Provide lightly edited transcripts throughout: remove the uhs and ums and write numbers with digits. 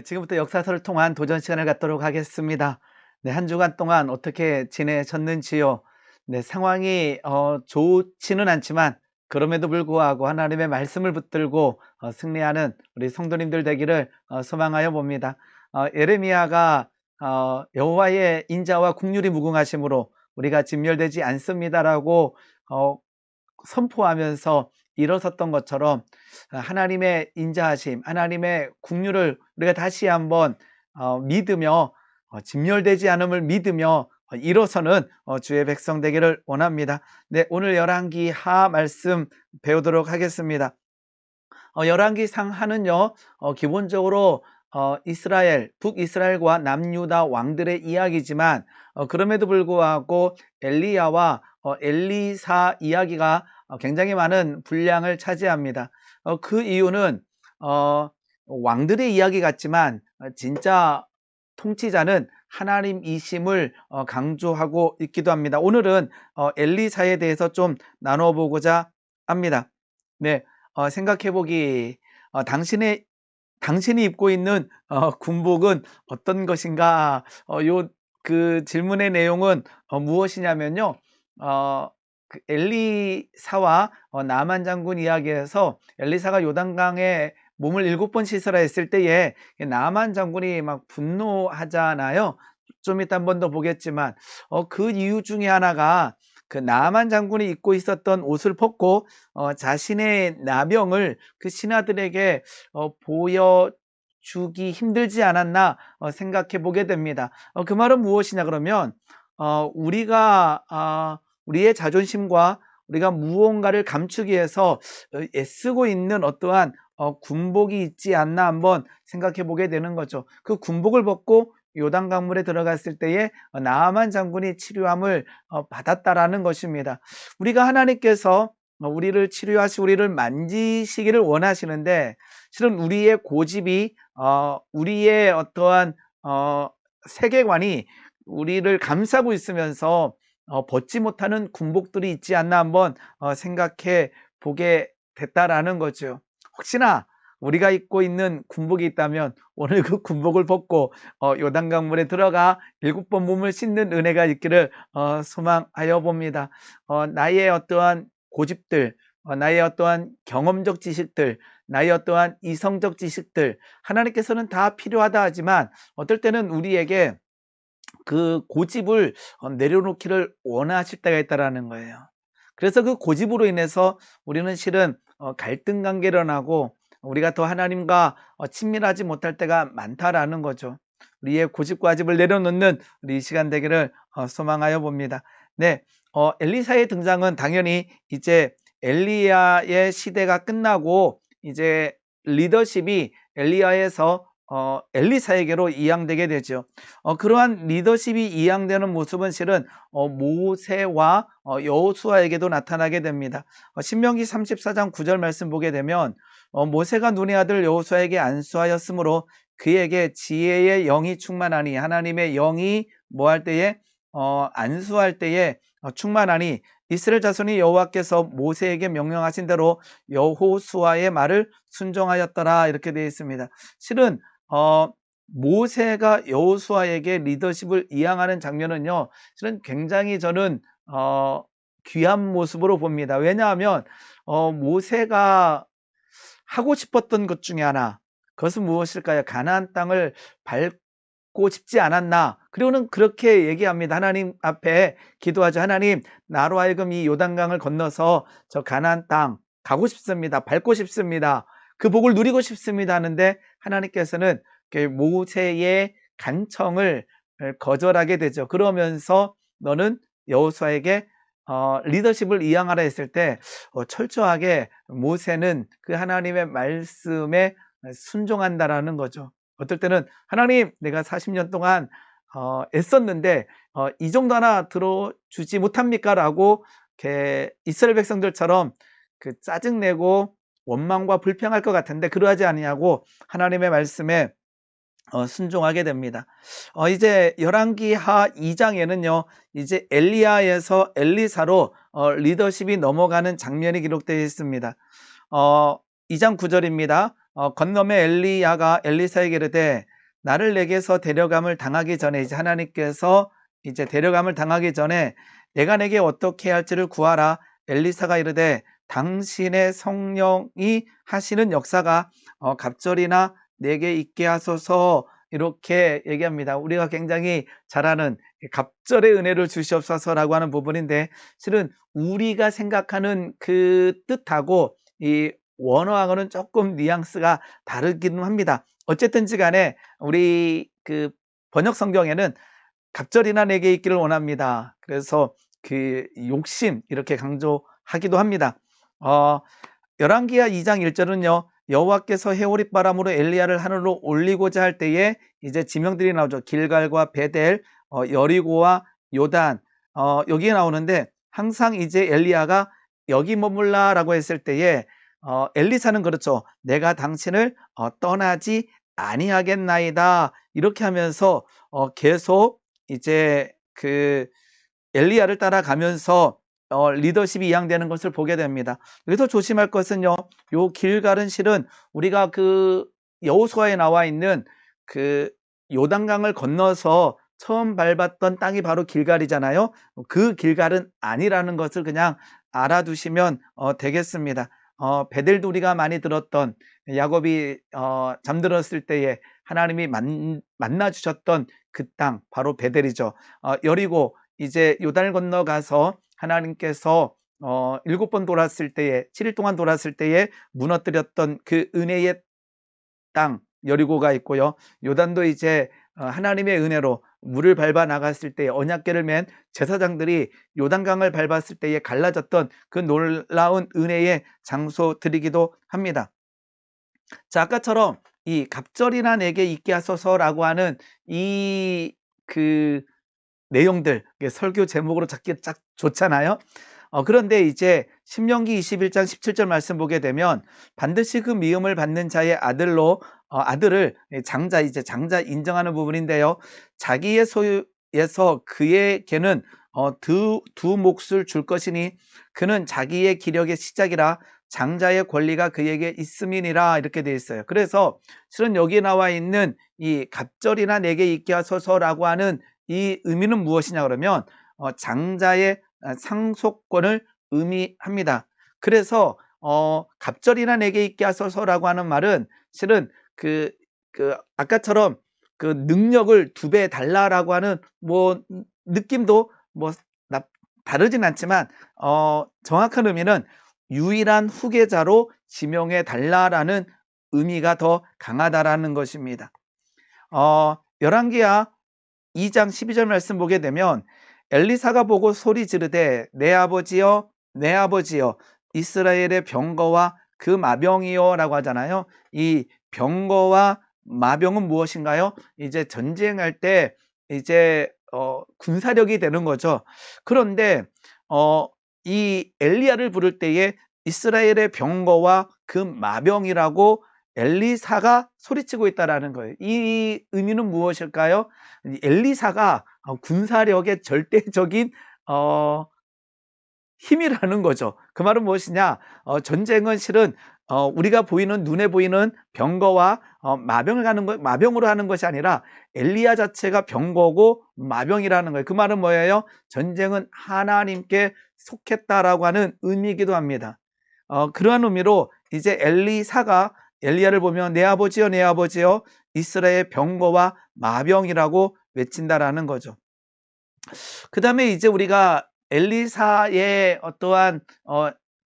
지금부터 역사서를 통한 도전 시간을 갖도록 하겠습니다. 네, 한 주간 동안 어떻게 지내셨는지요? 네, 상황이 좋지는 않지만 그럼에도 불구하고 하나님의 말씀을 붙들고 승리하는 우리 성도님들 되기를 소망하여 봅니다. 예레미야가 여호와의 인자와 국률이 무궁하심으로 우리가 진멸되지 않습니다라고 어, 선포하면서 일어섰던 것처럼 하나님의 인자하심, 하나님의 국률을 우리가 다시 한번 믿으며 진멸되지 않음을 믿으며 일어서는 주의 백성 되기를 원합니다. 네, 오늘 열왕기 하 말씀 배우도록 하겠습니다. 열왕기 상하는요, 기본적으로 이스라엘, 북이스라엘과 남유다 왕들의 이야기지만 그럼에도 불구하고 엘리야와 엘리사 이야기가 굉장히 많은 분량을 차지합니다. 그 이유는 왕들의 이야기 같지만 진짜 통치자는 하나님이심을 강조하고 있기도 합니다. 오늘은 엘리사에 대해서 좀 나눠보고자 합니다. 네, 생각해보기, 당신이 입고 있는 군복은 어떤 것인가? 그 질문의 내용은 무엇이냐면요. 그 엘리사와 나만 장군 이야기에서 엘리사가 요단강에 몸을 7번 씻으라 했을 때에 나만 장군이 막 분노하잖아요. 좀 이따 한 번 더 보겠지만 그 이유 중에 하나가 그 나만 장군이 입고 있었던 옷을 벗고 자신의 나병을 그 신하들에게 보여주기 힘들지 않았나 생각해 보게 됩니다. 그 말은 무엇이냐 그러면 우리의 자존심과 우리가 무언가를 감추기 위해서 애쓰고 있는 어떠한 군복이 있지 않나 한번 생각해 보게 되는 거죠. 그 군복을 벗고 요단 강물에 들어갔을 때에 나아만 장군이 치료함을 받았다라는 것입니다. 우리가 하나님께서 우리를 치료하시고 우리를 만지시기를 원하시는데 실은 우리의 고집이 우리의 어떠한 세계관이 우리를 감싸고 있으면서 벗지 못하는 군복들이 있지 않나 한번 생각해 보게 됐다라는 거죠. 혹시나 우리가 입고 있는 군복이 있다면 오늘 그 군복을 벗고 요단강물에 들어가 7번 몸을 씻는 은혜가 있기를 소망하여 봅니다. 나의 어떠한 고집들, 나의 어떠한 경험적 지식들, 나의 어떠한 이성적 지식들 하나님께서는 다 필요하다 하지만 어떨 때는 우리에게 그 고집을 내려놓기를 원하실 때가 있다라는 거예요. 그래서 그 고집으로 인해서 우리는 실은 갈등 관계를 일어나고 우리가 더 하나님과 친밀하지 못할 때가 많다라는 거죠. 우리의 고집과 고집을 내려놓는 우리 이 시간 되기를 소망하여 봅니다. 네, 엘리사의 등장은 당연히 이제 엘리야의 시대가 끝나고 이제 리더십이 엘리야에서 엘리사에게로 이양되게 되죠. 그러한 리더십이 이양되는 모습은 실은 모세와 여호수아에게도 나타나게 됩니다. 신명기 34장 9절 말씀 보게 되면 모세가 눈의 아들 여호수아에게 안수하였으므로 그에게 지혜의 영이 충만하니 하나님의 영이 뭐 할 때에 안수할 때에 충만하니 이스라엘 자손이 여호와께서 모세에게 명령하신 대로 여호수아의 말을 순종하였더라 이렇게 되어 있습니다. 실은 모세가 여호수아에게 리더십을 이양하는 장면은요, 실은 굉장히 저는 귀한 모습으로 봅니다. 왜냐하면 모세가 하고 싶었던 것 중에 하나, 그것은 무엇일까요? 가나안 땅을 밟고 싶지 않았나? 그리고는 그렇게 얘기합니다. 하나님 앞에 기도하죠. 하나님, 나로 하여금 이 요단강을 건너서 저 가나안 땅 가고 싶습니다. 밟고 싶습니다. 그 복을 누리고 싶습니다 하는데 하나님께서는 모세의 간청을 거절하게 되죠. 그러면서 너는 여호수아에게 리더십을 이양하라 했을 때 철저하게 모세는 그 하나님의 말씀에 순종한다라는 거죠. 어떨 때는 하나님, 내가 40년 동안 애썼는데 이 정도 하나 들어주지 못합니까? 라고 이스라엘 백성들처럼 그 짜증내고 원망과 불평할 것 같은데 그러하지 아니하고 하나님의 말씀에 순종하게 됩니다. 이제 열왕기 하 2장에는요, 이제 엘리야에서 엘리사로 리더십이 넘어가는 장면이 기록되어 있습니다. 2장 9절입니다. 건너매 엘리야가 엘리사에게 이르되 나를 내게서 데려감을 당하기 전에 이제 하나님께서 이제 데려감을 당하기 전에 내가 내게 어떻게 할지를 구하라. 엘리사가 이르되 당신의 성령이 하시는 역사가 갑절이나 내게 있게 하소서 이렇게 얘기합니다. 우리가 굉장히 잘 아는 갑절의 은혜를 주시옵소서라고 하는 부분인데 실은 우리가 생각하는 그 뜻하고 이 원어하고는 조금 뉘앙스가 다르기는 합니다. 어쨌든지 간에 우리 그 번역 성경에는 갑절이나 내게 있기를 원합니다. 그래서 그 욕심 이렇게 강조하기도 합니다. 열왕기하 2장 1절은요. 여호와께서 해오릿바람으로 엘리야를 하늘로 올리고자 할 때에 이제 지명들이 나오죠. 길갈과 베델, 여리고와 요단 여기에 나오는데 항상 이제 엘리야가 여기 머물라라고 했을 때에 엘리사는 그렇죠. 내가 당신을 떠나지 아니하겠나이다 이렇게 하면서 계속 이제 그 엘리야를 따라가면서 리더십이 이양되는 것을 보게 됩니다. 여기서 조심할 것은요. 요 길갈은 실은 우리가 그 여호수아에 나와 있는 그 요단강을 건너서 처음 밟았던 땅이 바로 길갈이잖아요. 그 길갈은 아니라는 것을 그냥 알아두시면 되겠습니다. 베델도 우리가 많이 들었던 야곱이 잠들었을 때에 하나님이 만나 주셨던 그 땅 바로 베델이죠. 여리고 이제 요단을 건너가서 하나님께서 7번 돌았을 때에 7일 동안 돌았을 때에 무너뜨렸던 그 은혜의 땅 여리고가 있고요. 요단도 이제 하나님의 은혜로 물을 밟아 나갔을 때 언약궤를 맨 제사장들이 요단강을 밟았을 때에 갈라졌던 그 놀라운 은혜의 장소들이기도 합니다. 자, 아까처럼 이 갑절이나 내게 있게 하소서라고 하는 이 그 내용들 설교 제목으로 잡기 딱 좋잖아요. 그런데 이제 신명기 21장 17절 말씀 보게 되면 반드시 그 미움을 받는 자의 아들로 아들을 장자 인정하는 부분인데요. 자기의 소유에서 그에게는 두 몫을 줄 것이니 그는 자기의 기력의 시작이라 장자의 권리가 그에게 있음이니라 이렇게 되어 있어요. 그래서 실은 여기 나와 있는 이 갑절이나 내게 있게 하소서라고 하는 이 의미는 무엇이냐 그러면 장자의 상속권을 의미합니다. 그래서 갑절이나 내게 있게 하소서라고 하는 말은 실은 그 아까처럼 그 능력을 2배 달라라고 하는 뭐 느낌도 뭐 다르진 않지만 정확한 의미는 유일한 후계자로 지명해 달라라는 의미가 더 강하다라는 것입니다. 열왕기하 2장 12절 말씀 보게 되면 엘리사가 보고 소리 지르되 내 아버지여 내 아버지여 이스라엘의 병거와 그 마병이여 라고 하잖아요. 이 병거와 마병은 무엇인가요? 이제 전쟁할 때 이제 군사력이 되는 거죠. 그런데 이 엘리야를 부를 때에 이스라엘의 병거와 그 마병이라고 엘리사가 소리치고 있다라는 거예요. 이 의미는 무엇일까요? 엘리사가 군사력의 절대적인 힘이라는 거죠. 그 말은 무엇이냐? 전쟁은 실은 우리가 보이는 눈에 보이는 병거와 마병으로 하는 것이 아니라 엘리야 자체가 병거고 마병이라는 거예요. 그 말은 뭐예요? 전쟁은 하나님께 속했다라고 하는 의미이기도 합니다. 그러한 의미로 이제 엘리사가 엘리야를 보면 내 아버지여 내 아버지여 이스라엘 병거와 마병이라고 외친다라는 거죠. 그 다음에 이제 우리가 엘리사의 어떠한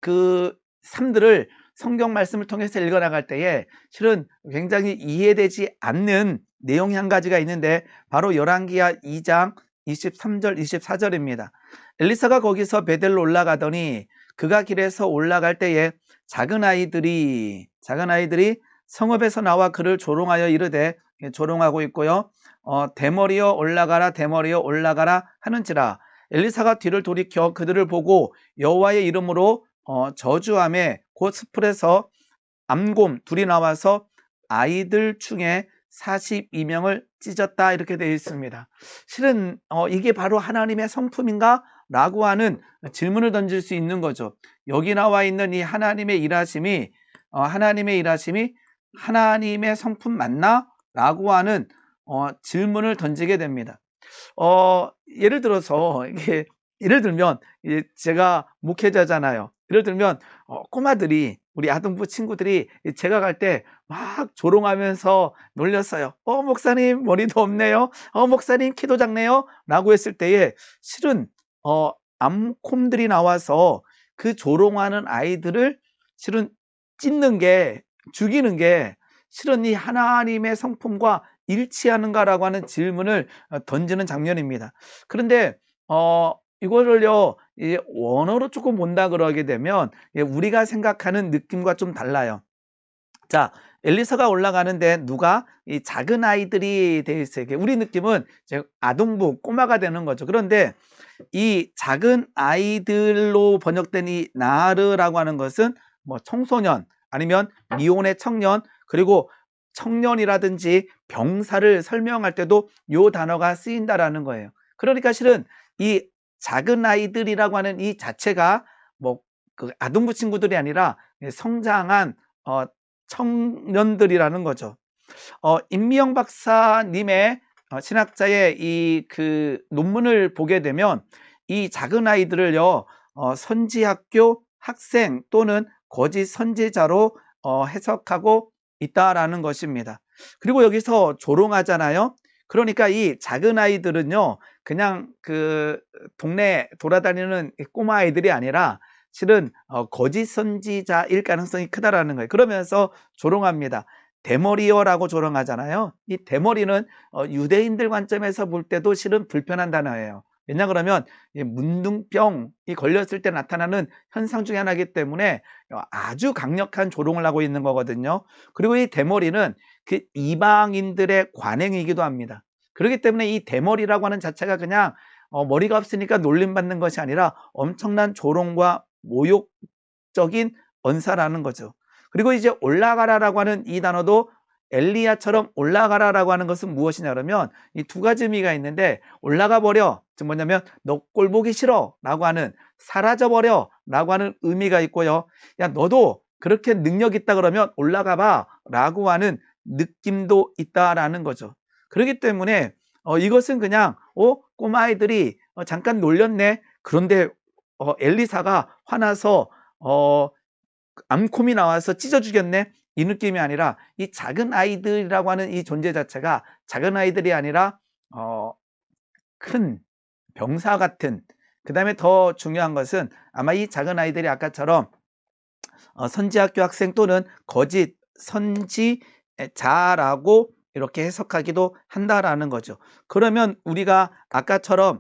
그 삶들을 성경 말씀을 통해서 읽어나갈 때에 실은 굉장히 이해되지 않는 내용이 한 가지가 있는데 바로 열왕기하 2장 23절 24절입니다. 엘리사가 거기서 베델로 올라가더니 그가 길에서 올라갈 때에 작은 아이들이 성읍에서 나와 그를 조롱하여 이르되 조롱하고 있고요. 대머리여 올라가라 대머리여 올라가라 하는지라 엘리사가 뒤를 돌이켜 그들을 보고 여호와의 이름으로 저주하며 곧 숲풀에서 암곰 둘이 나와서 아이들 중에 42명을 찢었다 이렇게 되어 있습니다. 실은 이게 바로 하나님의 성품인가? 라고 하는 질문을 던질 수 있는 거죠. 여기 나와 있는 이 하나님의 일하심이 하나님의 성품 맞나? 라고 하는 질문을 던지게 됩니다. 예를 들어서 이게 예를 들면 제가 목회자잖아요. 예를 들면 꼬마들이 우리 아동부 친구들이 제가 갈 때 막 조롱하면서 놀렸어요. 목사님 머리도 없네요. 목사님 키도 작네요. 라고 했을 때에 실은 암콤들이 나와서 그 조롱하는 아이들을 실은 찢는 게, 죽이는 게 실은 이 하나님의 성품과 일치하는가라고 하는 질문을 던지는 장면입니다. 그런데 이거를요, 원어로 조금 본다 그러게 되면 우리가 생각하는 느낌과 좀 달라요. 자, 엘리사가 올라가는데 누가 이 작은 아이들이 돼 있어요. 우리 느낌은 이제 아동부, 꼬마가 되는 거죠. 그런데 이 작은 아이들로 번역된 이 나르라고 하는 것은 뭐 청소년 아니면 미혼의 청년, 그리고 청년이라든지 병사를 설명할 때도 요 단어가 쓰인다라는 거예요. 그러니까 실은 이 작은 아이들이라고 하는 이 자체가 뭐 그 아동부 친구들이 아니라 성장한 청년들이라는 거죠. 임미영 박사님의 신학자의 이 그 논문을 보게 되면 이 작은 아이들을요, 선지학교 학생 또는 거짓 선지자로 해석하고 있다라는 것입니다. 그리고 여기서 조롱하잖아요. 그러니까 이 작은 아이들은요, 그냥 그 동네 돌아다니는 꼬마 아이들이 아니라 실은 거짓 선지자일 가능성이 크다라는 거예요. 그러면서 조롱합니다. 대머리어라고 조롱하잖아요. 이 대머리는 유대인들 관점에서 볼 때도 실은 불편한 단어예요. 왜냐 그러면 이 문둥병이 걸렸을 때 나타나는 현상 중에 하나이기 때문에 아주 강력한 조롱을 하고 있는 거거든요. 그리고 이 대머리는 그 이방인들의 관행이기도 합니다. 그렇기 때문에 이 대머리라고 하는 자체가 그냥 머리가 없으니까 놀림받는 것이 아니라 엄청난 조롱과 모욕적인 언사라는 거죠. 그리고 이제 올라가라라고 하는 이 단어도 엘리야처럼 올라가라라고 하는 것은 무엇이냐 그러면 이 두 가지 의미가 있는데, 올라가 버려, 즉 뭐냐면 너 꼴 보기 싫어 라고 하는, 사라져 버려 라고 하는 의미가 있고요. 야, 너도 그렇게 능력 있다 그러면 올라가 봐 라고 하는 느낌도 있다라는 거죠. 그렇기 때문에 이것은 그냥 꼬마아이들이 잠깐 놀렸네, 그런데 엘리사가 화나서 암콤이 나와서 찢어 죽였네, 이 느낌이 아니라 이 작은 아이들이라고 하는 이 존재 자체가 작은 아이들이 아니라 큰 병사 같은, 그 다음에 더 중요한 것은 아마 이 작은 아이들이 아까처럼 선지학교 학생 또는 거짓 선지자라고 이렇게 해석하기도 한다라는 거죠. 그러면 우리가 아까처럼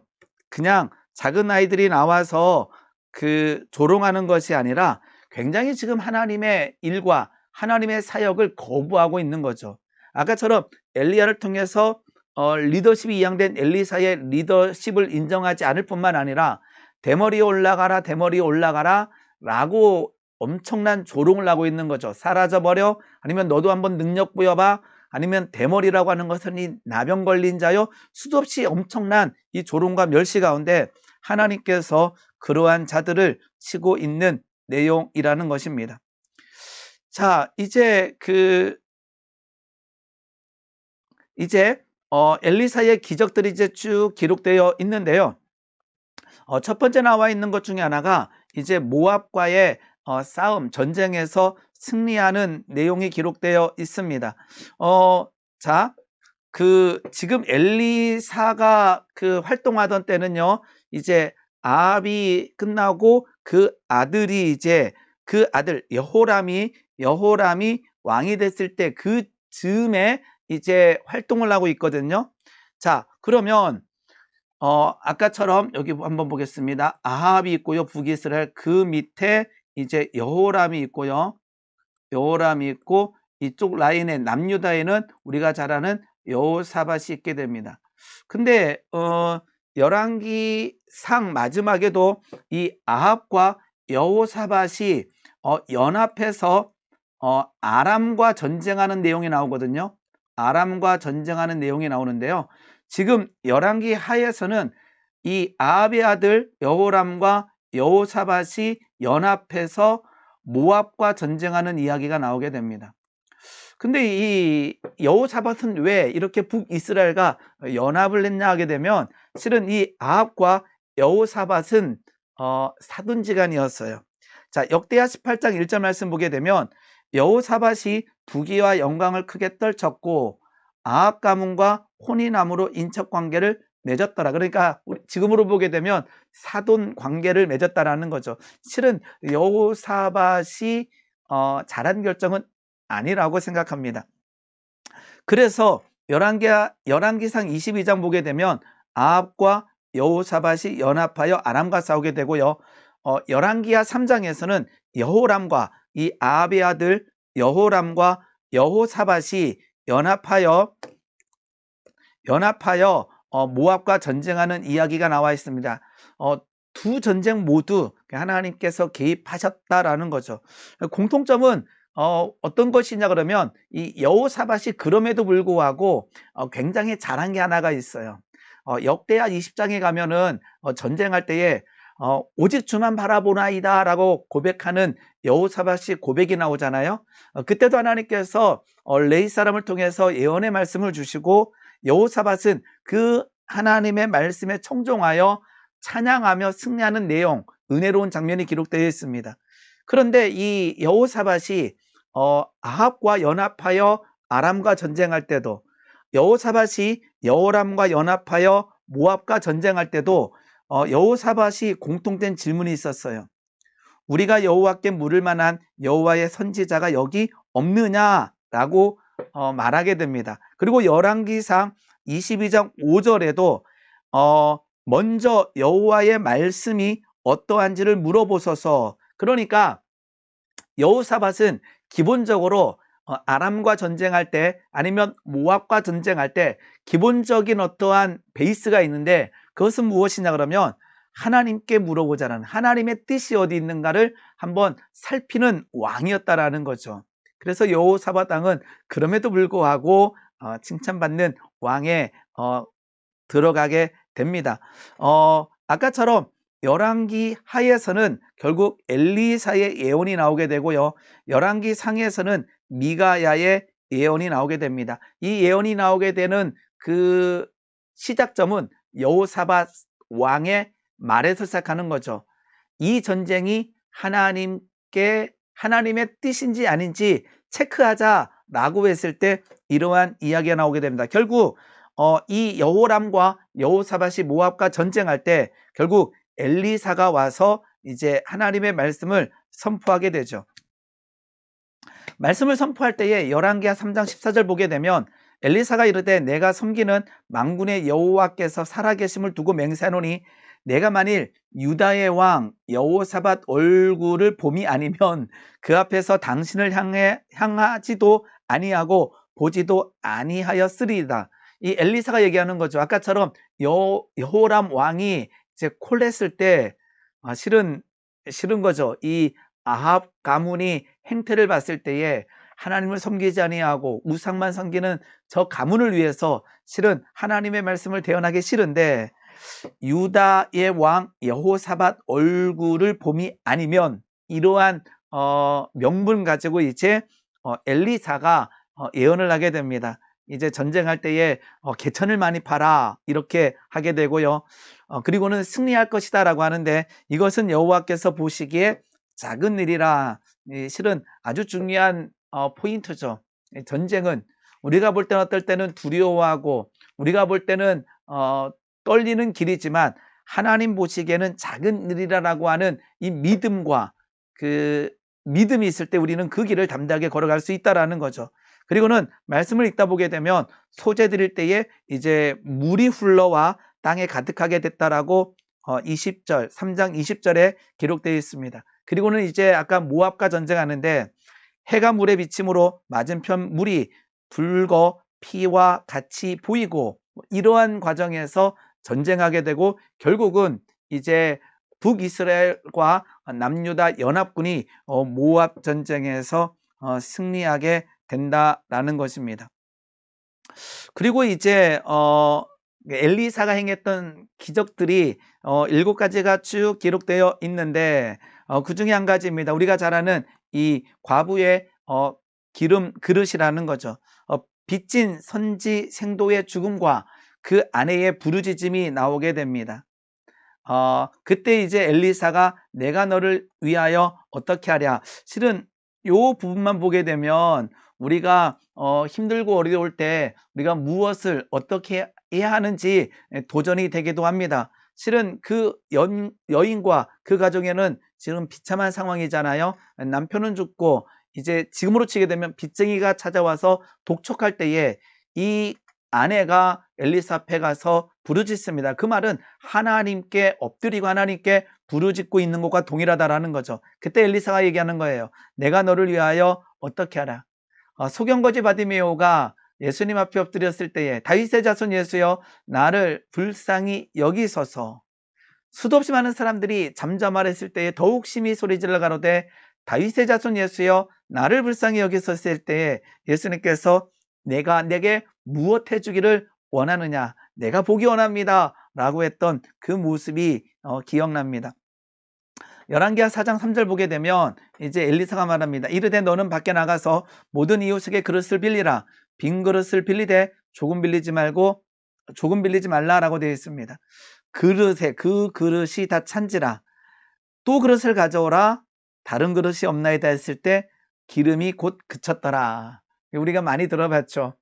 그냥 작은 아이들이 나와서 그 조롱하는 것이 아니라 굉장히 지금 하나님의 일과 하나님의 사역을 거부하고 있는 거죠. 아까처럼 엘리야를 통해서 리더십이 이양된 엘리사의 리더십을 인정하지 않을 뿐만 아니라 대머리에 올라가라, 대머리에 올라가라 라고 엄청난 조롱을 하고 있는 거죠. 사라져버려, 아니면 너도 한번 능력 보여봐, 아니면 대머리라고 하는 것은 이 나병 걸린 자요, 수도 없이 엄청난 이 조롱과 멸시 가운데 하나님께서 그러한 자들을 치고 있는 내용이라는 것입니다. 자, 이제 엘리사의 기적들이 이제 쭉 기록되어 있는데요. 첫 번째 나와 있는 것 중에 하나가 이제 모압과의 싸움, 전쟁에서 승리하는 내용이 기록되어 있습니다. 자, 지금 엘리사가 활동하던 때는요, 이제 아합이 끝나고 그 아들이 이제 그 아들 여호람이 왕이 됐을 때 그 즈음에 이제 활동을 하고 있거든요. 자, 그러면 아까처럼 여기 한번 보겠습니다. 아합이 있고요, 북이스라엘, 그 밑에 이제 여호람이 있고요. 여호람이 있고 이쪽 라인에 남유다에는 우리가 잘 아는 여호사밧이 있게 됩니다. 근데 열왕기상 마지막에도 이 아합과 여호사밧이 연합해서 아람과 전쟁하는 내용이 나오거든요. 아람과 전쟁하는 내용이 나오는데요. 지금 열왕기 하에서는 이 아합의 아들 여호람과 여호사밧이 연합해서 모압과 전쟁하는 이야기가 나오게 됩니다. 근데 이 여호사밧은 왜 이렇게 북이스라엘과 연합을 했냐 하게 되면 실은 이 아합과 여호사밧은 사돈지간이었어요. 자, 역대하 18장 1절 말씀 보게 되면 여호사밧이 부귀와 영광을 크게 떨쳤고 아합 가문과 혼인함으로 인척 관계를 맺었더라. 그러니까 지금으로 보게 되면 사돈 관계를 맺었다라는 거죠. 실은 여호사밧이 잘한 결정은 아니라고 생각합니다. 그래서 열왕기상 22장 보게 되면 아합과 여호사밧이 연합하여 아람과 싸우게 되고요. 열왕기하 3장에서는 여호람과 이 아합의 아들 여호람과 여호사밧이 연합하여 모압과 전쟁하는 이야기가 나와 있습니다. 두 전쟁 모두 하나님께서 개입하셨다라는 거죠. 공통점은 어떤 것이냐 그러면 이 여호사밧이 그럼에도 불구하고 굉장히 잘한 게 하나가 있어요. 역대하 20장에 가면은 전쟁할 때에 오직 주만 바라보나이다 라고 고백하는 여호사밧이 고백이 나오잖아요. 그때도 하나님께서 레위 사람을 통해서 예언의 말씀을 주시고 여호사밧은 그 하나님의 말씀에 청종하여 찬양하며 승리하는 내용, 은혜로운 장면이 기록되어 있습니다. 그런데 이 여호사밧이 아합과 연합하여 아람과 전쟁할 때도, 여호사밧이 여호람과 연합하여 모압과 전쟁할 때도 여호사밧이 공통된 질문이 있었어요. 우리가 여호와께 물을 만한 여호와의 선지자가 여기 없느냐라고 말하게 됩니다. 그리고 열왕기상 22장 5절에도 먼저 여호와의 말씀이 어떠한지를 물어보소서. 그러니까 여호사밧은 기본적으로 아람과 전쟁할 때 아니면 모압과 전쟁할 때 기본적인 어떠한 베이스가 있는데 그것은 무엇이냐 그러면 하나님께 물어보자는, 하나님의 뜻이 어디 있는가를 한번 살피는 왕이었다라는 거죠. 그래서 여호사밧 왕은 그럼에도 불구하고 칭찬받는 왕에 들어가게 됩니다. 아까처럼 열왕기 하에서는 결국 엘리사의 예언이 나오게 되고요. 열왕기 상에서는 미가야의 예언이 나오게 됩니다. 이 예언이 나오게 되는 그 시작점은 여호사밧 왕의 말에서 시작하는 거죠. 이 전쟁이 하나님의 뜻인지 아닌지 체크하자라고 했을 때 이러한 이야기가 나오게 됩니다. 결국 이 여호람과 여호사밧이 모압과 전쟁할 때 결국 엘리사가 와서 이제 하나님의 말씀을 선포하게 되죠. 말씀을 선포할 때에 열왕기하 3장 14절 보게 되면 엘리사가 이르되 내가 섬기는 만군의 여호와께서 살아계심을 두고 맹세하노니 내가 만일 유다의 왕 여호사밧 얼굴을 봄이 아니면 그 앞에서 당신을 향하지도 아니하고 보지도 아니하였으리이다. 이 엘리사가 얘기하는 거죠. 아까처럼 여호람 왕이 이제 콜했을 때 싫은 거죠. 이 아합 가문이 행태를 봤을 때에 하나님을 섬기지 아니하고 우상만 섬기는 저 가문을 위해서 실은 하나님의 말씀을 대언하기 싫은데 유다의 왕 여호사밧 얼굴을 봄이 아니면 이러한 명분 가지고 이제 엘리사가 예언을 하게 됩니다. 이제 전쟁할 때에 개천을 많이 팔아 이렇게 하게 되고요. 그리고는 승리할 것이다 라고 하는데 이것은 여호와께서 보시기에 작은 일이라. 실은 아주 중요한 포인트죠. 전쟁은 우리가 볼 때는 어떨 때는 두려워하고 우리가 볼 때는 떨리는 길이지만 하나님 보시기에는 작은 일이라고 하는 이 믿음과 그 믿음이 있을 때 우리는 그 길을 담대하게 걸어갈 수 있다라는 거죠. 그리고는 말씀을 읽다 보게 되면 소재 드릴 때에 이제 물이 흘러와 땅에 가득하게 됐다라고 20절, 3장 20절에 기록되어 있습니다. 그리고는 이제 아까 모압과 전쟁하는데 해가 물에 비침으로 맞은편 물이 붉어 피와 같이 보이고 이러한 과정에서 전쟁하게 되고 결국은 이제 북이스라엘과 남유다 연합군이 모압 전쟁에서 승리하게 된다라는 것입니다. 그리고 이제 엘리사가 행했던 기적들이 7가지가 쭉 기록되어 있는데 그 중에 한 가지입니다. 우리가 잘 아는 이 과부의 기름 그릇이라는 거죠. 빚진 선지 생도의 죽음과 그 아내의 부르짖음이 나오게 됩니다. 그때 이제 엘리사가 내가 너를 위하여 어떻게 하랴. 실은 요 부분만 보게 되면 우리가 힘들고 어려울 때 우리가 무엇을 어떻게 해야 하는지 도전이 되기도 합니다. 실은 그 여인과 그 가정에는 지금 비참한 상황이잖아요. 남편은 죽고 이제 지금으로 치게 되면 빚쟁이가 찾아와서 독촉할 때에 이 아내가 엘리사 앞에 가서 부르짖습니다. 그 말은 하나님께 엎드리고 하나님께 부르짖고 있는 것과 동일하다라는 거죠. 그때 엘리사가 얘기하는 거예요. 내가 너를 위하여 어떻게 하라. 소경거지 바디메오가 예수님 앞에 엎드렸을 때에 다윗의 자손 예수여 나를 불쌍히 여기소서. 수도 없이 많은 사람들이 잠잠하랬을 때에 더욱 심히 소리질러 가로되 다윗의 자손 예수여 나를 불쌍히 여기소서 때에 예수님께서 내가 내게 무엇 해주기를 원하느냐 내가 보기 원합니다 라고 했던 그 모습이 기억납니다. 열왕기하 4장 3절 보게 되면 이제 엘리사가 말합니다. 이르되 너는 밖에 나가서 모든 이웃에게 그릇을 빌리라. 빈 그릇을 빌리되 조금 빌리지 말라라고 되어 있습니다. 그릇에 그 그릇이 다 찬지라. 또 그릇을 가져오라. 다른 그릇이 없나이다 했을 때 기름이 곧 그쳤더라. 우리가 많이 들어봤죠.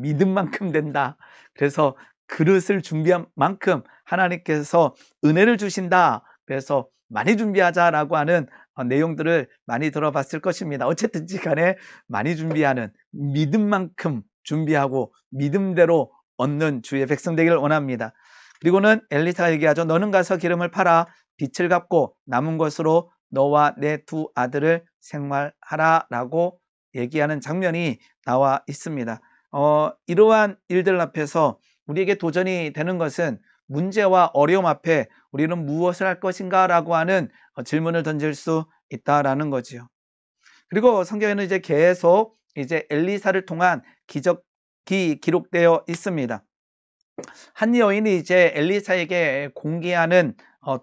믿은 만큼 된다. 그래서 그릇을 준비한 만큼 하나님께서 은혜를 주신다. 그래서 많이 준비하자라고 하는 내용들을 많이 들어봤을 것입니다. 어쨌든지 간에 많이 준비하는 믿은 만큼 준비하고 믿음대로 얻는 주의 백성 되기를 원합니다. 그리고는 엘리사가 얘기하죠. 너는 가서 기름을 팔아 빚을 갚고 남은 것으로 너와 내 두 아들을 생활하라 라고 얘기하는 장면이 나와 있습니다. 이러한 일들 앞에서 우리에게 도전이 되는 것은 문제와 어려움 앞에 우리는 무엇을 할 것인가 라고 하는 질문을 던질 수 있다라는 거지요. 그리고 성경에는 이제 계속 이제 엘리사를 통한 기적이 기록되어 있습니다. 한 여인이 이제 엘리사에게 공개하는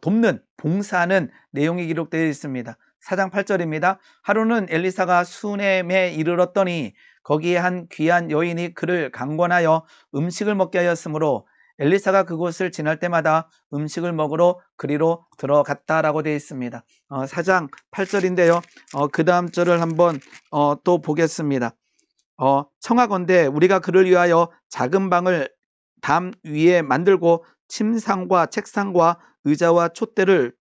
돕는 봉사하는 내용이 기록되어 있습니다. 4장 8절입니다. 하루는 엘리사가 수넴에 이르렀더니 거기에 한 귀한 여인이 그를 강권하여 음식을 먹게 하였으므로 엘리사가 그곳을 지날 때마다 음식을 먹으러 그리로 들어갔다라고 되어 있습니다. 4장 8절인데요. 그 다음 절을 한번 또 보겠습니다. 청하건대 우리가 그를 위하여 작은 방을 담 위에 만들고 침상과 책상과 의자와 촛대를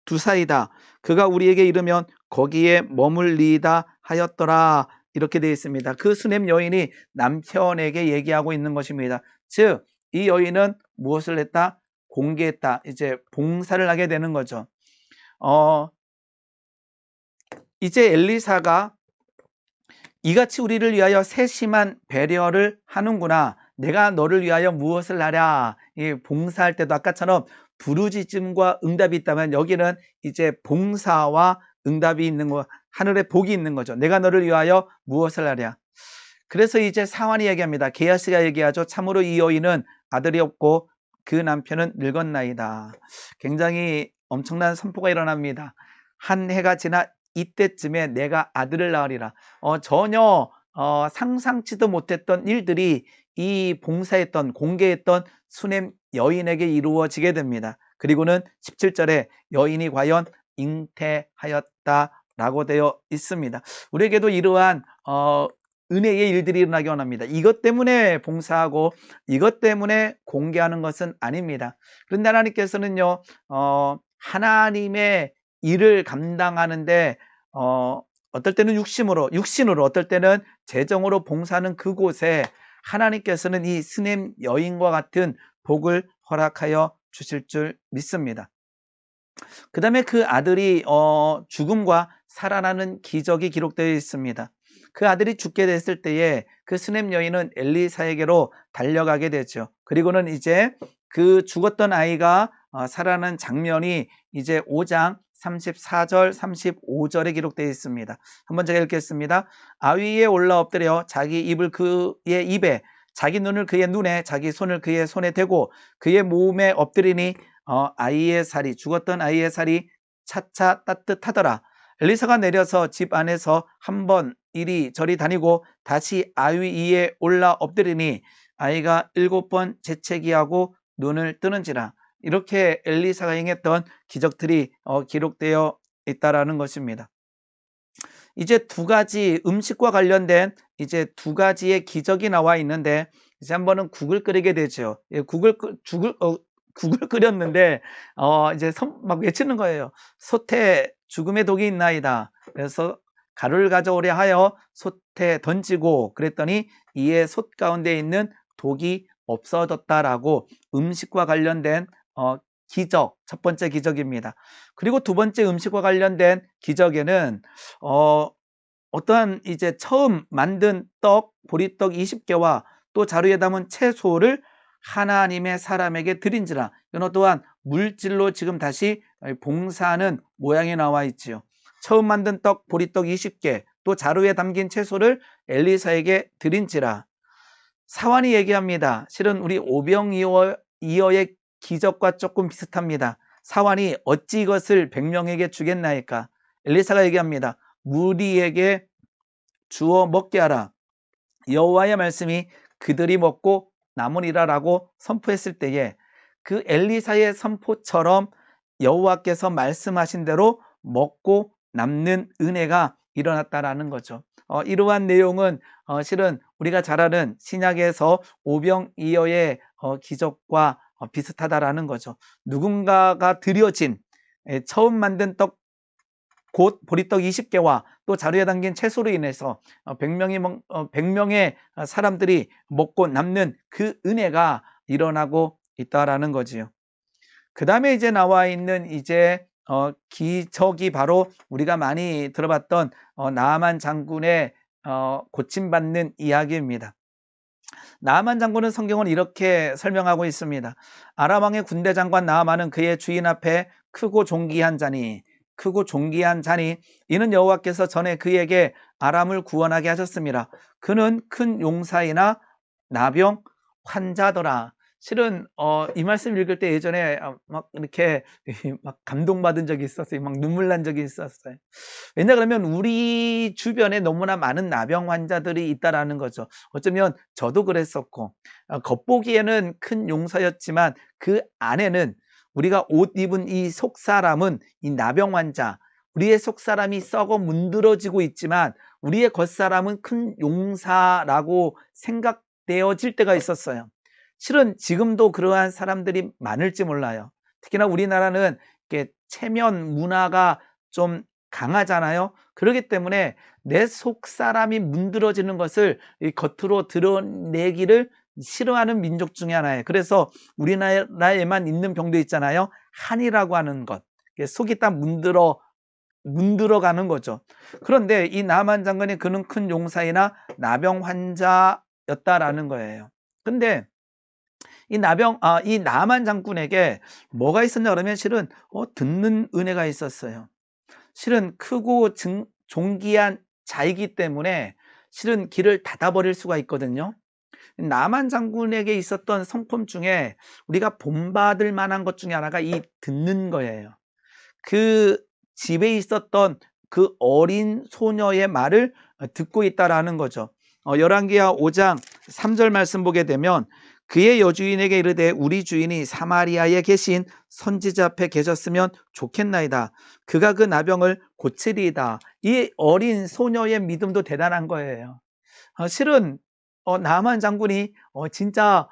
두사이다. 그가 우리에게 이르면 거기에 머물리이다 하였더라. 이렇게 되어 있습니다. 그 수넴 여인이 남편에게 얘기하고 있는 것입니다. 즉, 이 여인은 무엇을 했다? 공개했다. 이제 봉사를 하게 되는 거죠. 이제 엘리사가 이같이 우리를 위하여 세심한 배려를 하는구나. 내가 너를 위하여 무엇을 하랴. 이 봉사할 때도 아까처럼 부르짖음과 응답이 있다면 여기는 이제 봉사와 응답이 있는 거, 하늘에 복이 있는 거죠. 내가 너를 위하여 무엇을 하랴. 그래서 이제 사환이 얘기합니다. 게하시가 얘기하죠. 참으로 이 여인은 아들이 없고 그 남편은 늙었나이다. 굉장히 엄청난 선포가 일어납니다. 한 해가 지나 이때쯤에 내가 아들을 낳으리라. 전혀 상상치도 못했던 일들이 이 봉사했던 공개했던 수넴 여인에게 이루어지게 됩니다. 그리고는 17절에 여인이 과연 잉태하였다라고 되어 있습니다. 우리에게도 이러한 은혜의 일들이 일어나기 원합니다. 이것 때문에 봉사하고 이것 때문에 공개하는 것은 아닙니다. 그런데 하나님께서는요, 하나님의 일을 감당하는데 어떨 때는 육신으로 어떨 때는 재정으로 봉사하는 그곳에 하나님께서는 이 수넴 여인과 같은 복을 허락하여 주실 줄 믿습니다. 그 다음에 그 아들이 죽음과 살아나는 기적이 기록되어 있습니다. 그 아들이 죽게 됐을 때에 그 수넴 여인은 엘리사에게로 달려가게 되죠. 그리고는 이제 그 죽었던 아이가 살아나는 장면이 이제 5장 34절 35절에 기록되어 있습니다. 한번 제가 읽겠습니다. 아위에 올라 엎드려 자기 입을 그의 입에 자기 눈을 그의 눈에 자기 손을 그의 손에 대고 그의 몸에 엎드리니 아이의 살이 죽었던 아이의 살이 차차 따뜻하더라. 엘리사가 내려서 집 안에서 한번 이리저리 다니고 다시 아위 위에 올라 엎드리니 아이가 7번 재채기하고 눈을 뜨는지라. 이렇게 엘리사가 행했던 기적들이 기록되어 있다라는 것입니다. 이제 두 가지 음식과 관련된 이제 두 가지의 기적이 나와 있는데 이제 한번은 국을 끓이게 되죠. 예, 국을 끓였는데 이제 막 외치는 거예요. 솥에 죽음의 독이 있나이다. 그래서 가루를 가져오려 하여 솥에 던지고 그랬더니 이에 솥 가운데 있는 독이 없어졌다라고 음식과 관련된 기적, 첫 번째 기적입니다. 그리고 두 번째 음식과 관련된 기적에는 어떠한 이제 처음 만든 떡, 보리떡 20개와 또 자루에 담은 채소를 하나님의 사람에게 드린지라. 이것 또한 물질로 지금 다시 봉사하는 모양이 나와 있지요. 처음 만든 떡, 보리떡 20개, 또 자루에 담긴 채소를 엘리사에게 드린지라. 사환이 얘기합니다. 실은 우리 오병이어의 기적과 조금 비슷합니다. 사환이 어찌 이것을 100명에게 주겠나이까? 엘리사가 얘기합니다. 무리에게 주어 먹게 하라. 여호와의 말씀이 그들이 먹고 남으리라라고 선포했을 때에 그 엘리사의 선포처럼 여호와께서 말씀하신 대로 먹고 남는 은혜가 일어났다라는 거죠. 이러한 내용은 실은 우리가 잘 아는 신약에서 오병이어의 기적과 비슷하다라는 거죠. 누군가가 드려진 처음 만든 떡 곧 보리떡 20개와 또 자루에 담긴 채소로 인해서 100명의 사람들이 먹고 남는 그 은혜가 일어나고 있다라는 거지요. 그 다음에 이제 나와 있는 이제 기적이 바로 우리가 많이 들어봤던 나아만 장군의 고침받는 이야기입니다. 나아만 장군은 성경은 이렇게 설명하고 있습니다. 아람 왕의 군대 장관 나아만은 그의 주인 앞에 크고 존귀한 자니 이는 여호와께서 전에 그에게 아람을 구원하게 하셨습니다. 그는 큰 용사이나 나병 환자더라. 실은 이 말씀 읽을 때 예전에 막 이렇게 막 감동받은 적이 있었어요. 막 눈물 난 적이 있었어요. 왜냐 그러면 우리 주변에 너무나 많은 나병 환자들이 있다라는 거죠. 어쩌면 저도 그랬었고 겉보기에는 큰 용사였지만 그 안에는 우리가 옷 입은 이 속사람은 이 나병 환자, 우리의 속사람이 썩어 문드러지고 있지만 우리의 겉사람은 큰 용사라고 생각되어질 때가 있었어요. 실은 지금도 그러한 사람들이 많을지 몰라요. 특히나 우리나라는 이렇게 체면 문화가 좀 강하잖아요. 그렇기 때문에 내 속사람이 문드러지는 것을 겉으로 드러내기를 싫어하는 민족 중에 하나예요. 그래서 우리나라에만 있는 병도 있잖아요. 한이라고 하는 것. 속이 딱 문들어가는 거죠. 그런데 이 나만 장군이 그는 큰 용사이나 나병 환자였다라는 거예요. 근데 이 나만 장군에게 뭐가 있었냐 그러면 실은 듣는 은혜가 있었어요. 실은 크고 존귀한 자이기 때문에 실은 길을 닫아버릴 수가 있거든요. 나만 장군에게 있었던 성품 중에 우리가 본받을 만한 것 중에 하나가 이 듣는 거예요. 그 집에 있었던 그 어린 소녀의 말을 듣고 있다라는 거죠. 열왕기하 5장 3절 말씀 보게 되면 그의 여주인에게 이르되 우리 주인이 사마리아에 계신 선지자 앞에 계셨으면 좋겠나이다. 그가 그 나병을 고치리이다. 이 어린 소녀의 믿음도 대단한 거예요. 실은 나만 장군이 진짜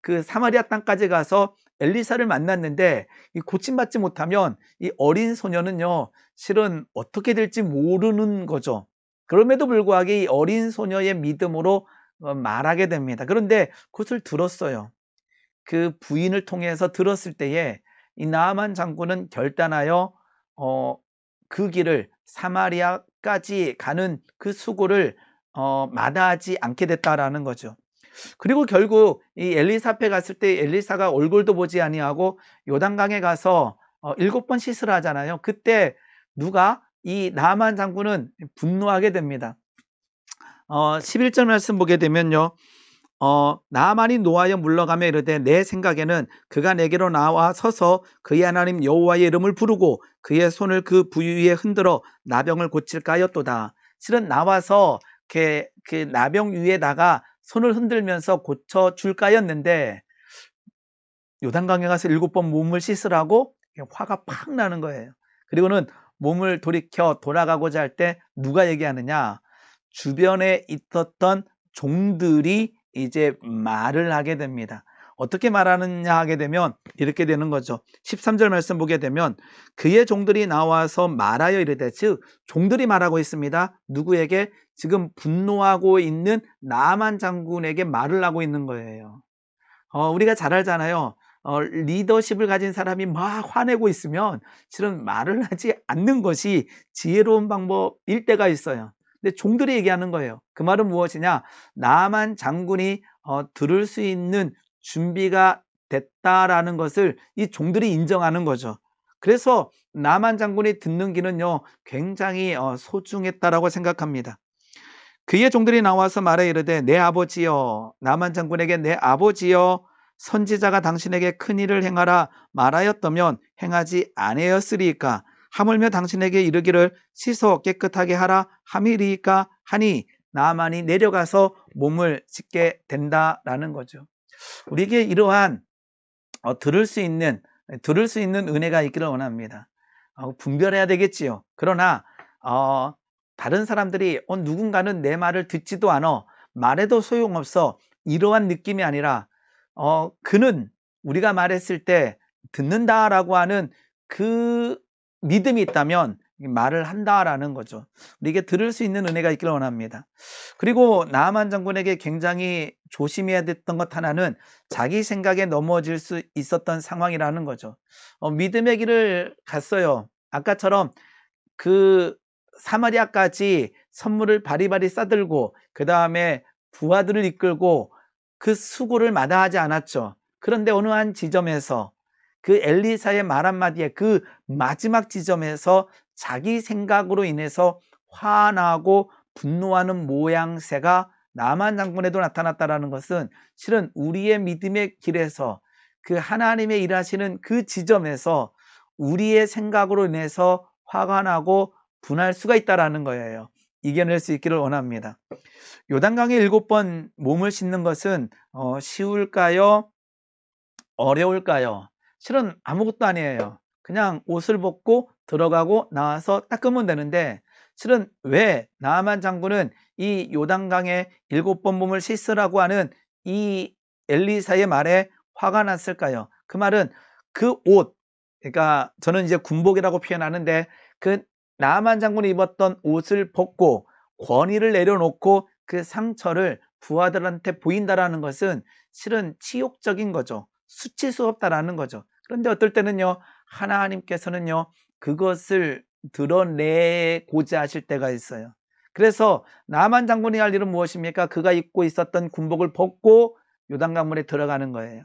그 사마리아 땅까지 가서 엘리사를 만났는데 이 고침받지 못하면 이 어린 소녀는요 실은 어떻게 될지 모르는 거죠. 그럼에도 불구하고 이 어린 소녀의 믿음으로 말하게 됩니다. 그런데 그것을 들었어요. 그 부인을 통해서 들었을 때에 이 나아만 장군은 결단하여 그 길을 사마리아까지 가는 그 수고를 마다하지 않게 됐다라는 거죠. 그리고 결국 이 엘리사 앞에 갔을 때 엘리사가 얼굴도 보지 아니하고 요단강에 가서 7번 씻으라 하잖아요. 그때 누가 이 나아만 장군은 분노하게 됩니다. 11절 말씀 보게 되면요. 나만이 노하여 물러가며 이르되 내 생각에는 그가 내게로 나와 서서 그의 하나님 여호와의 이름을 부르고 그의 손을 그 부위 위에 흔들어 나병을 고칠까 하였도다. 실은 나와서 그 나병 위에다가 손을 흔들면서 고쳐줄까 하였는데 요단강에 가서 7번 몸을 씻으라고 화가 팍 나는 거예요. 그리고는 몸을 돌이켜 돌아가고자 할 때 누가 얘기하느냐? 주변에 있었던 종들이 이제 말을 하게 됩니다. 어떻게 말하느냐 하게 되면 이렇게 되는 거죠. 13절 말씀 보게 되면 그의 종들이 나와서 말하여 이르되, 즉 종들이 말하고 있습니다. 누구에게? 지금 분노하고 있는 나만 장군에게 말을 하고 있는 거예요. 우리가 잘 알잖아요. 리더십을 가진 사람이 막 화내고 있으면 실은 말을 하지 않는 것이 지혜로운 방법일 때가 있어요. 근데 종들이 얘기하는 거예요. 그 말은 무엇이냐? 나만 장군이 들을 수 있는 준비가 됐다라는 것을 이 종들이 인정하는 거죠. 그래서 나만 장군이 듣는 귀는요 굉장히 소중했다라고 생각합니다. 그의 종들이 나와서 말해 이르되 내 아버지여, 나만 장군에게 내 아버지여, 선지자가 당신에게 큰 일을 행하라 말하였다면 행하지 아니었으리이까? 하물며 당신에게 이르기를 씻어 깨끗하게 하라 함이리이까 하니 나만이 내려가서 몸을 씻게 된다라는 거죠. 우리에게 이러한 들을 수 있는 은혜가 있기를 원합니다. 분별해야 되겠지요. 그러나 다른 사람들이 누군가는 내 말을 듣지도 않아, 말해도 소용없어, 이러한 느낌이 아니라 그는 우리가 말했을 때 듣는다라고 하는 그 믿음이 있다면 말을 한다라는 거죠. 우리에게 들을 수 있는 은혜가 있기를 원합니다. 그리고 나아만 장군에게 굉장히 조심해야 됐던 것 하나는 자기 생각에 넘어질 수 있었던 상황이라는 거죠. 믿음의 길을 갔어요. 아까처럼 그 사마리아까지 선물을 바리바리 싸들고 그 다음에 부하들을 이끌고 그 수고를 마다하지 않았죠. 그런데 어느 한 지점에서 그 엘리사의 말 한마디에 그 마지막 지점에서 자기 생각으로 인해서 화나고 분노하는 모양새가 나만 장군에도 나타났다는 것은 실은 우리의 믿음의 길에서 그 하나님의 일하시는 그 지점에서 우리의 생각으로 인해서 화가 나고 분할 수가 있다는 거예요. 이겨낼 수 있기를 원합니다. 요단강에 7번 몸을 씻는 것은 쉬울까요? 어려울까요? 실은 아무것도 아니에요. 그냥 옷을 벗고 들어가고 나와서 닦으면 되는데, 실은 왜 나아만 장군은 이 요단강에 7번 몸을 씻으라고 하는 이 엘리사의 말에 화가 났을까요? 그 말은 그 옷, 그러니까 저는 이제 군복이라고 표현하는데 그 나아만 장군이 입었던 옷을 벗고 권위를 내려놓고 그 상처를 부하들한테 보인다라는 것은 실은 치욕적인 거죠. 수치스럽다라는 거죠. 그런데 어떨 때는요, 하나님께서는요, 그것을 드러내고자 하실 때가 있어요. 그래서 나만 장군이 할 일은 무엇입니까? 그가 입고 있었던 군복을 벗고 요단강물에 들어가는 거예요.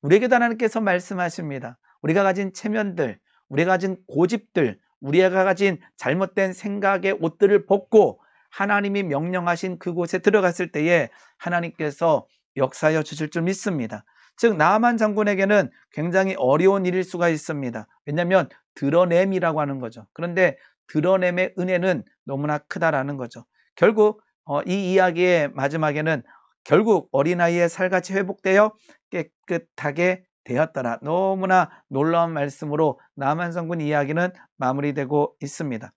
우리에게도 하나님께서 말씀하십니다. 우리가 가진 체면들, 우리가 가진 고집들, 우리가 가진 잘못된 생각의 옷들을 벗고 하나님이 명령하신 그곳에 들어갔을 때에 하나님께서 역사하여 주실 줄 믿습니다. 즉 나아만 장군에게는 굉장히 어려운 일일 수가 있습니다. 왜냐하면 드러냄이라고 하는 거죠. 그런데 드러냄의 은혜는 너무나 크다라는 거죠. 결국 이 이야기의 마지막에는 결국 어린아이의 살같이 회복되어 깨끗하게 되었더라. 너무나 놀라운 말씀으로 나아만 장군 이야기는 마무리되고 있습니다.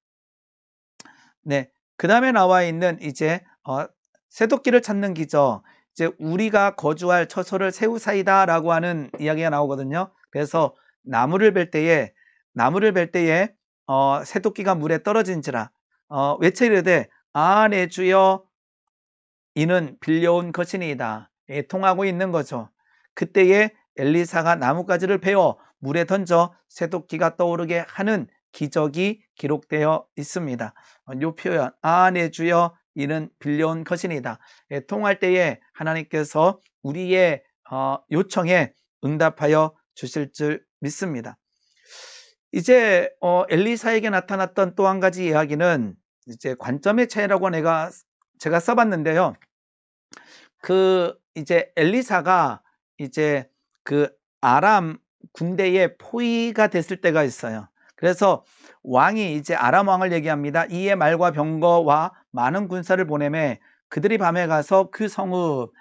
네, 그 다음에 나와 있는 이제 새도끼를 찾는 기적, 이제 우리가 거주할 처소를 세우사이다라고 하는 이야기가 나오거든요. 그래서 나무를 벨 때에 새도끼가 물에 떨어진지라 외쳐 이르되 내 주여 이는 빌려온 것이니이다. 애통하고 있는 거죠. 그때에 엘리사가 나뭇가지를 베어 물에 던져 새도끼가 떠오르게 하는 기적이 기록되어 있습니다. 이 표현 내 주여 이는 빌려온 것이니이다. 애통할 때에 하나님께서 우리의 요청에 응답하여 주실 줄 믿습니다. 이제 엘리사에게 나타났던 또 한 가지 이야기는 이제 관점의 차이라고 제가 써봤는데요. 그 이제 엘리사가 이제 그 아람 군대의 포위가 됐을 때가 있어요. 그래서 왕이 이제 아람 왕을 얘기합니다. 이에 말과 병거와 많은 군사를 보내매 그들이 밤에 가서 그 성읍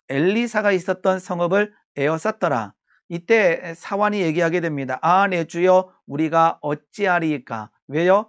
엘리사가 있었던 성읍을 에워쌌더라. 이때 사환이 얘기하게 됩니다. 아, 내 주여, 우리가 어찌하리이까? 왜요?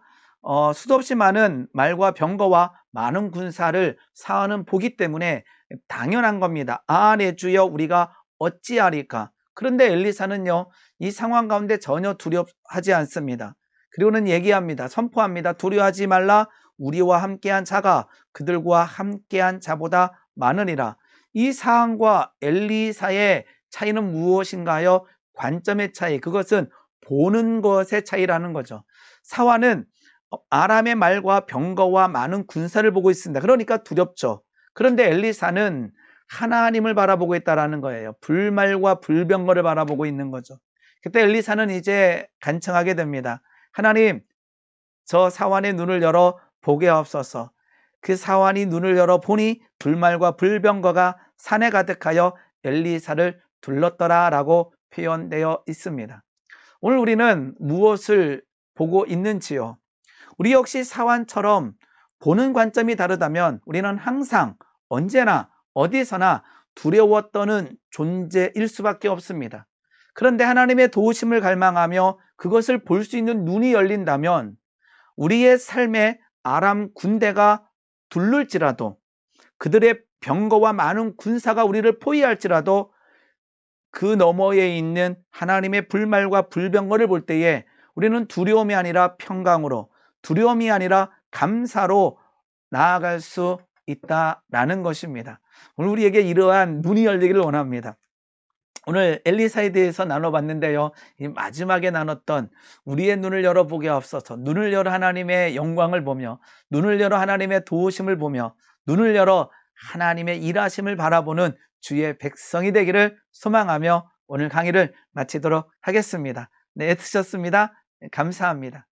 수도 없이 많은 말과 병거와 많은 군사를 사환은 보기 때문에 당연한 겁니다. 아, 내 주여, 우리가 어찌하리까? 그런데 엘리사는요, 이 상황 가운데 전혀 두려워하지 않습니다. 그리고는 얘기합니다. 선포합니다. 두려워하지 말라. 우리와 함께한 자가 그들과 함께한 자보다 많으니라. 이 상황과 엘리사의 차이는 무엇인가요? 관점의 차이. 그것은 보는 것의 차이라는 거죠. 사환은 아람의 말과 병거와 많은 군사를 보고 있습니다. 그러니까 두렵죠. 그런데 엘리사는 하나님을 바라보고 있다라는 거예요. 불말과 불병거를 바라보고 있는 거죠. 그때 엘리사는 이제 간청하게 됩니다. 하나님, 저 사환의 눈을 열어 보게 하옵소서. 그 사환이 눈을 열어 보니 불말과 불병거가 산에 가득하여 엘리사를 둘렀더라라고 표현되어 있습니다. 오늘 우리는 무엇을 보고 있는지요? 우리 역시 사환처럼 보는 관점이 다르다면 우리는 항상 언제나 어디서나 두려워 떠는 존재일 수밖에 없습니다. 그런데 하나님의 도우심을 갈망하며 그것을 볼 수 있는 눈이 열린다면 우리의 삶에 아람 군대가 둘를지라도 그들의 병거와 많은 군사가 우리를 포위할지라도 그 너머에 있는 하나님의 불말과 불병거를 볼 때에 우리는 두려움이 아니라 평강으로, 두려움이 아니라 감사로 나아갈 수 있다라는 것입니다. 오늘 우리에게 이러한 눈이 열리기를 원합니다. 오늘 엘리사에 대해서 나눠봤는데요. 이 마지막에 나눴던 우리의 눈을 열어보게 하옵소서. 눈을 열어 하나님의 영광을 보며, 눈을 열어 하나님의 도우심을 보며, 눈을 열어 하나님의 일하심을 바라보는 주의 백성이 되기를 소망하며 오늘 강의를 마치도록 하겠습니다. 네, 애쓰셨습니다. 감사합니다.